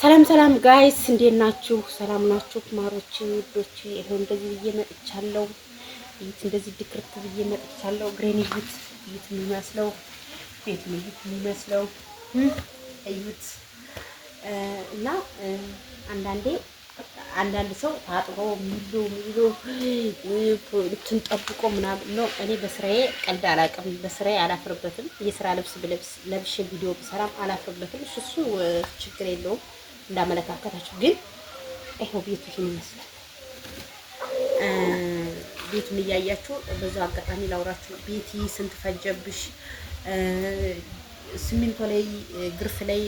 ሰላም ሰላም ጋይስ እንዴት ናችሁ? ሰላም ናችሁ? ማሮቼ ውዶቼ፣ ይሄው እንደዚህ ብዬ መጥቻለሁ። እንደዚህ ድክርት ብዬ መጥቻለሁ። ግሬን እዩት የሚመስለው ቤት ነው የሚመስለው እዩት። እና አንዳንድ ሰው ታጥቦ ሚሉ እንትን ጠብቆ ምናምን ነው። እኔ በስራዬ ቀልድ አላውቅም። በስራዬ አላፍርበትም። የስራ ልብስ ለብሼ ቪዲዮ ብሰራም አላፍርበትም። እሱ ችግር የለውም እንዳመለካከታችሁ። ግን ይሄው ቤቱ ይሄን ይመስላል። ቤቱን እያያችሁ በዛው አጋጣሚ ላውራችሁ። ቤቲ ስንት ፈጀብሽ? ሲሚንቶ ላይ ግርፍ ላይ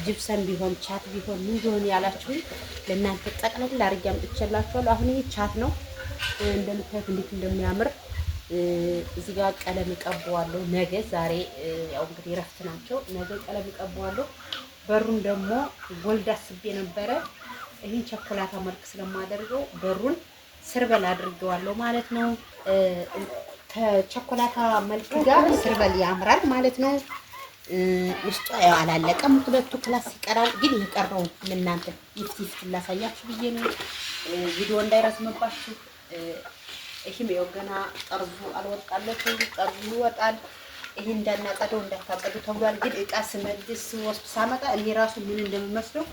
ጅብሰን ቢሆን ቻት ቢሆን ምን ቢሆን ያላችሁ ለእናንተ ጠቅለል አድርጌ አምጥቼላችኋለሁ። አሁን ይሄ ቻት ነው። እንደምታዩት እንዴት እንደሚያምር እዚህ ጋር ቀለም እቀባዋለሁ ነገ። ዛሬ ያው እንግዲህ እረፍት ናቸው። ነገ ቀለም እቀባዋለሁ። በሩን ደግሞ ጎልድ አስቤ ነበረ። ይሄን ቸኮላታ መልክ ስለማደርገው በሩን ስርበል አድርጌዋለሁ ማለት ነው። ከቸኮላታ መልክ ጋር ስርበል ያምራል ማለት ነው። ውስጡ ያው አላለቀም፣ ሁለቱ ክላስ ይቀራል። ግን የቀረው ለእናንተ ይፍቲፍ ላሳያችሁ ብዬ ነው፣ ቪዲዮ እንዳይረዝምባችሁ። ይሄም ያው ገና ጠርዙ አልወጣለትም፣ ጠርዙ ይወጣል። ይሄ እንዳናጸደው እንዳታጸዱ ተብሏል። ግን እቃ ስመልስ ወስድ ሳመጣ እኔ ራሱ ምን እንደምመስለው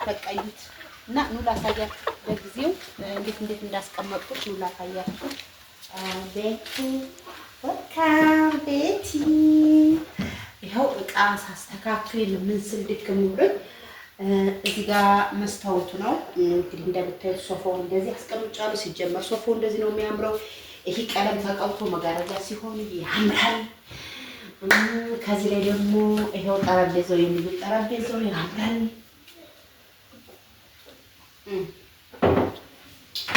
ተቀዩት እና ኑ ላሳያችሁ። በጊዜው እንዴት እንዳስቀመጥኩት ኑ ላሳያችሁ። ቤቲ ወልካም ቤቲ። ይኸው እቃ ሳስተካክል ምን ስል ድክም ብሎኝ እዚህ ጋር መስታወቱ ነው እንግዲህ እንደምታዩት። ሶፋው እንደዚህ አስቀምጫለሁ። ሲጀመር ሶፋው እንደዚህ ነው የሚያምረው። ይሄ ቀለም ተቀብቶ መጋረጃ ሲሆን ያምራል። ከዚህ ላይ ደግሞ ይሄው ጠረጴዛው የሚሉት ጠረጴዛው ያምራል።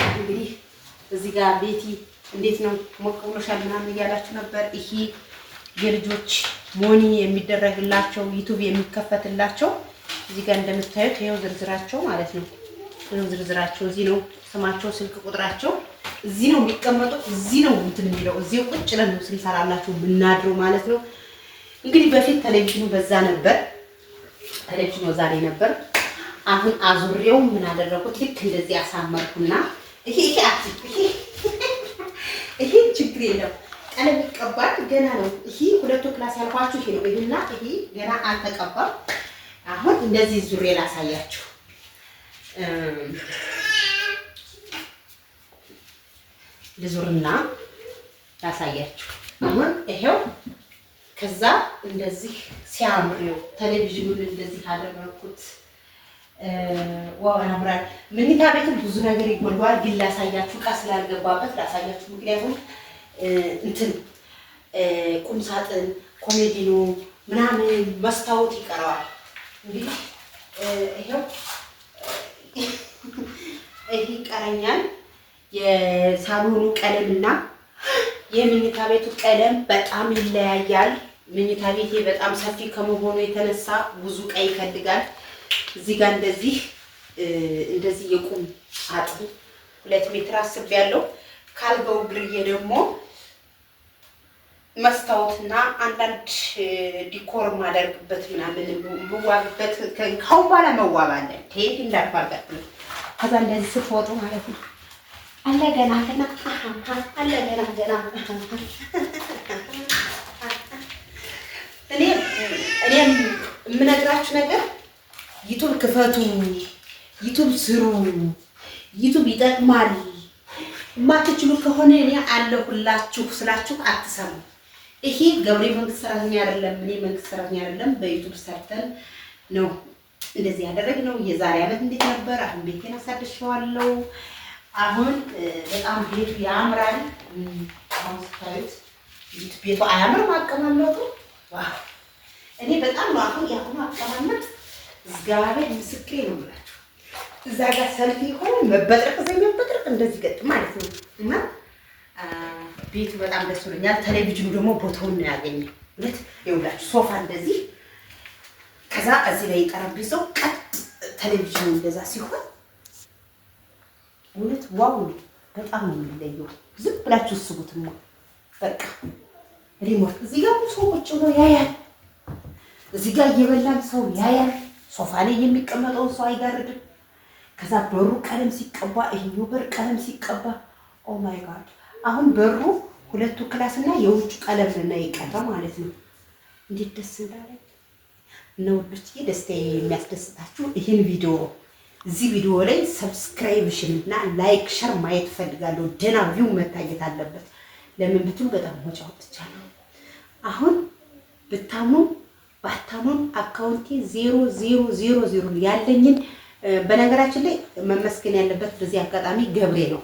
እንግዲህ እዚህ ጋር ቤቲ እንዴት ነው ሞቅ ብሎሻል ምናምን እያላችሁ ነበር። ይሄ የልጆች ሞኒ የሚደረግላቸው ዩቲዩብ የሚከፈትላቸው እዚህ ጋር እንደምታዩት ይሄው ዝርዝራቸው ማለት ነው። ይሄው ዝርዝራቸው እዚህ ነው። ስማቸው፣ ስልክ ቁጥራቸው እዚህ ነው የሚቀመጠው። እዚህ ነው እንትን የሚለው እዚህ ቁጭ ለን ነው ስንሰራላችሁ የምናድረው ማለት ነው። እንግዲህ በፊት ቴሌቪዥኑ በዛ ነበር፣ ቴሌቪዥኑ ዛሬ ነበር። አሁን አዙሬው ምን አደረኩት? ልክ እንደዚህ አሳመርኩና ይሄ ችግር የለም ቀለም ይቀባል። ገና ነው ይሄ ሁለቱ ክላስ ያልኳችሁ ይሄ ነው። ይሄና ይሄ ገና አልተቀባም። አሁን እንደዚህ ዙሬ ላሳያችሁ። ልዙርና ላሳያችሁ። አሁን ይሄው ከዛ እንደዚህ ሲያምር ነው ቴሌቪዥኑን እንደዚህ አደረኩት። ዋው ያምራል። መኝታ ቤቱ ብዙ ነገር ይጎልዋል፣ ግን ላሳያችሁ እቃ ስላልገባበት ላሳያችሁ። ምክንያቱም እንትን ቁም ሳጥን ኮሜዲኖ ምናምን መስታወት ይቀረዋል። እንግዲህ ይሄው ይሄ ይቀረኛል። የሳሎኑ ቀለምና የመኝታ ቤቱ ቀለም በጣም ይለያያል። መኝታ ቤቴ በጣም ሰፊ ከመሆኑ የተነሳ ብዙ እቃ ይፈልጋል። እዚህ ጋር እንደዚህ የቁም ሳጥን 2 ሜትር አስቤያለሁ። ካልጋው ግርዬ ደግሞ መስታወትና አንዳንድ ዲኮር ማደርግበት ምናምን መዋብበት ከአሁን በኋላ መዋብ አለ ቴዲ እንዳልባርጋት ነው። ከዛ እንደዚህ ስትወጡ ማለት ነው አለ ገና እኔም የምነግራችሁ ነገር ዩቲዩብ ክፈቱ፣ ዩቲዩብ ስሩ፣ ዩቲዩብ ይጠቅማል። የማትችሉ ከሆነ እኔ አለሁላችሁ ስላችሁ አትሰሙ። ይሄ ገብሬ መንግስት ሰራተኛ አይደለም፣ እኔ መንግስት ሰራተኛ አይደለም። በዩቲዩብ ሰርተን ነው እንደዚህ ያደረግነው። የዛሬ ዓመት እንዴት ነበር? አሁን ቤቴን አሳድሼዋለሁ። አሁን በጣም ቤቱ ያምራል። አሁን ስታዩት ቤቱ አያምርም? አቀማመጡ ዋው! እኔ በጣም ነው አሁን ያሁኑ አቀማመጥ እግዚአብሔር ምስክሬ ነው የምላችሁ። እዛ ጋር ሰልፊ ሆነ መበጥረቅ እንደዚህ ገጥ ማለት ነው። እና ቤቱ በጣም ደስ ብሎኛል። ቴሌቪዥኑ ደግሞ ቦታውን ነው ያገኘው። እውነት ይኸውላችሁ ሶፋ እንደዚህ፣ ከዛ እዚህ ላይ ጠረጴዛው ቀጥ፣ ቴሌቪዥኑ እንደዛ ሲሆን እውነት ዋው ነው። በጣም ነው የሚለየው። ዝም ብላችሁ እስቡትማ በቃ ሪሞት እዚህ ጋር ሰው ቁጭ ብሎ ያያል። እዚህ ጋር እየበላን ሰው ያያል። ሶፋ ላይ የሚቀመጠውን ሰው አይጋርድም። ከዛ በሩ ቀለም ሲቀባ ይሄው በር ቀለም ሲቀባ ኦ ማይ ጋድ! አሁን በሩ ሁለቱ ክላስ እና የውጭ ቀለም ነው የቀረ ማለት ነው። እንዴት ደስ እንዳለኝ ነው ውዶቼ። ደስታዬ የሚያስደስታችሁ ይሄን ቪዲዮ እዚህ ቪዲዮ ላይ ሰብስክራይብሽን እና ላይክ ሸር ማየት ፈልጋለሁ። ደህና ቪው መታየት አለበት። ለምን ብትሉ በጣም ወጪ አውጥቻለሁ። አሁን ብታምኑ ባታምኑ አካውንቴ 0000 ያለኝን በነገራችን ላይ መመስገን ያለበት በዚህ አጋጣሚ ገብሬ ነው።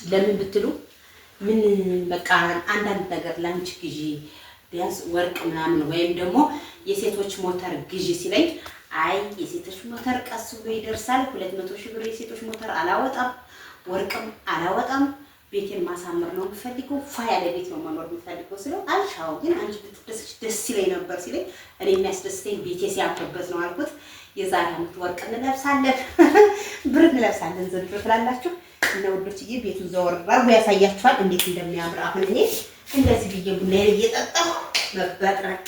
ለምን ብትሉ ምን በቃ አንዳንድ ነገር ላንቺ ግዢ ቢያንስ ወርቅ ምናምን ወይም ደግሞ የሴቶች ሞተር ግዢ ሲለኝ አይ የሴቶች ሞተር ቀስ ብሎ ይደርሳል 200 ሺህ ብር የሴቶች ሞተር አላወጣም፣ ወርቅም አላወጣም፣ ቤቴን ማሳመር ነው የምፈልገው፣ ፋ ያለ ቤት ነው መኖር የምፈልገው ስለው አልሻው ግን አንቺ ብትደስች ደስ ይለኝ ነበር ሲለኝ እኔ የሚያስደስተኝ ቤቴ ሲያምርበት ነው አልኩት። የዛሬ ዓመት ወርቅ እንለብሳለን ብር እንለብሳለን ዘንድሮ ትላላችሁ እና ውዶችዬ ቤቱን ዘወር አድርጎ ያሳያችኋል እንዴት እንደሚያምር። አሁን እኔ እንደዚህ ብዬ ቡና እየጠጣሁ መበጥረቅ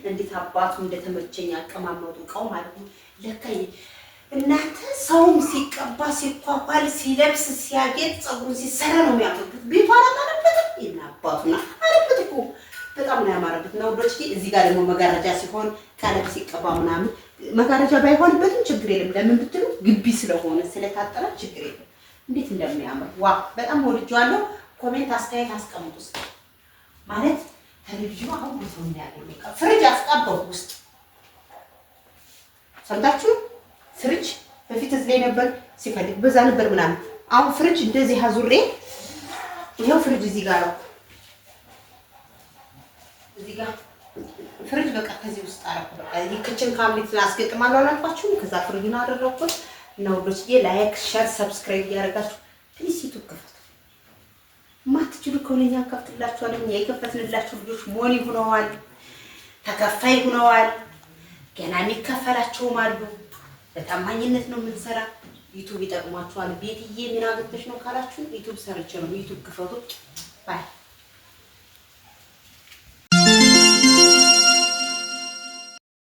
እንዴት አባቱ እንደተመቸኝ አቀማመጡ እቃው ማለት ነው። ለካ እናንተ ሰውም ሲቀባ ሲኳኳል ሲለብስ ሲያጌጥ ፀጉሩን ሲሰራ ነው የሚያምርበት። ቤቱ አላማረበትም እና አባቱና አረበት እኮ በጣም ነው ያማረበት። ነው ውዶችዬ እዚህ ጋር ደግሞ መጋረጃ ሲሆን ቀለም ሲቀባ ምናምን መጋረጃ ባይሆንበትም ችግር የለም። ለምን ብትሉ ግቢ ስለሆነ ስለታጠረ ችግር የለም። እንዴት እንደሚያምር ዋ በጣም ወድጄዋለሁ። ኮሜንት አስተያየት አስቀምጡ ማለት ቴሌቪዥኑ አሁን ብዙ ነው ያለው። ፍሪጅ አስቀባው ውስጥ ሰምታችሁ ፍሪጅ በፊት እዚህ ላይ ነበር ሲፈልግ በዛ ነበር ምናምን። አሁን ፍሪጅ እንደዚህ አዙሬ ይሄው ፍሪጅ እዚህ ጋር ነው። እዚህ ጋር ፍሪጅ በቃ ከዚህ ውስጥ አረኩ። በቃ የኪችን ካቢኔት አስገጥማለሁ አላልኳችሁም? ከዛ ፍሪጅን አደረኩት እና ወዶችዬ ላይክ ሼር ሰብስክራይብ ያደርጋችሁ ፕሊስ ዩቲዩብ ክፈቱ። ማትችሉ ከሆነ እኛ ከፍትላችኋለን። እኛ የከፈትንላችሁ ልጆች ሞኒ ሆነዋል፣ ተከፋይ ሆነዋል፣ ገና የሚከፈላቸውም አሉ። በታማኝነት ነው የምንሰራ። ዩቲዩብ ይጠቅማችኋል። ቤትዬ ምን አግኝተሽ ነው ካላችሁ ዩቲዩብ ሰርቼ ነው። ዩቲዩብ ክፈቱ ባይ